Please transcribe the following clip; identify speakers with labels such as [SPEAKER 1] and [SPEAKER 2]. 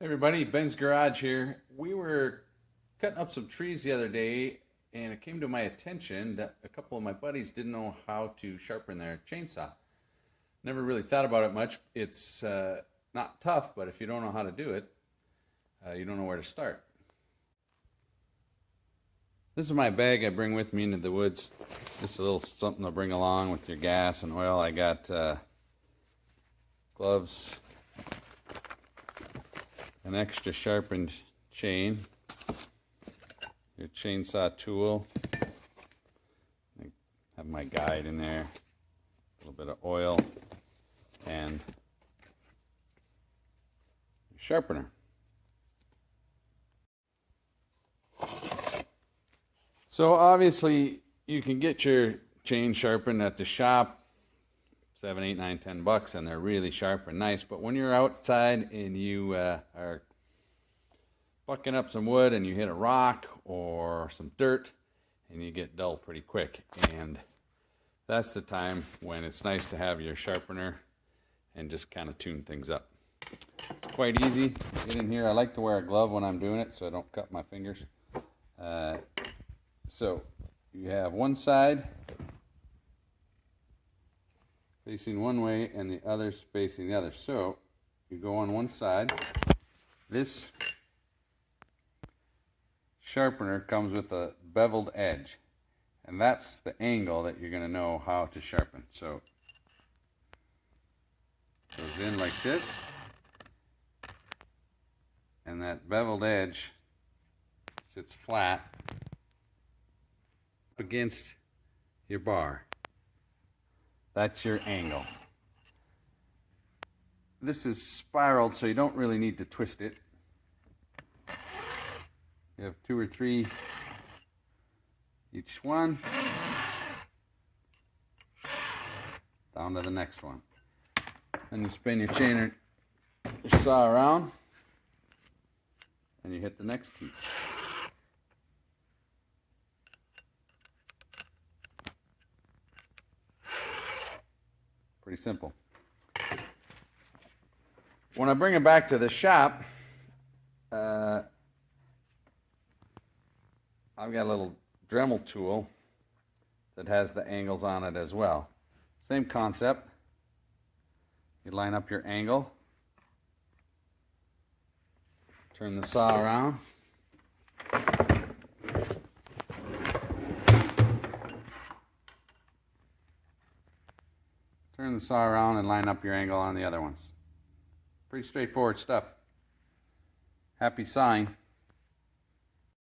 [SPEAKER 1] Hey everybody, Ben's Garage here. We were cutting up some trees the other day and it came to my attention that a couple of my buddies didn't know how to sharpen their chainsaw. Never really thought about it much. It's not tough, but if you don't know how to do it, you don't know where to start. This is my bag I bring with me into the woods. Just a little something to bring along with your gas and oil. I got gloves, an extra sharpened chain, your chainsaw tool. I have my guide in there, a little bit of oil, and your sharpener. So obviously you can get your chain sharpened at the shop, $7, $8, $9, $10, and they're really sharp and nice. But when you're outside and you are bucking up some wood and you hit a rock or some dirt, and you get dull pretty quick, and that's the time when it's nice to have your sharpener and just kind of tune things up. It's quite easy. Get in here. I like to wear a glove when I'm doing it so I don't cut my fingers. So you have one side facing one way and the other's facing the other. So you go on one side. This sharpener comes with a beveled edge, and that's the angle that you're going to know how to sharpen. So it goes in like this, and that beveled edge sits flat up against your bar. That's your angle. This is spiraled, so you don't really need to twist it. You have 2 or 3 each one. Down to the next one. Then you spin your chain or your saw around, and you hit the next teeth. Pretty simple. When I bring it back to the shop, I've got a little Dremel tool that has the angles on it as well. Same concept. You line up your angle, turn the saw around, turn the saw around and line up your angle on the other ones. Pretty straightforward stuff. Happy sawing.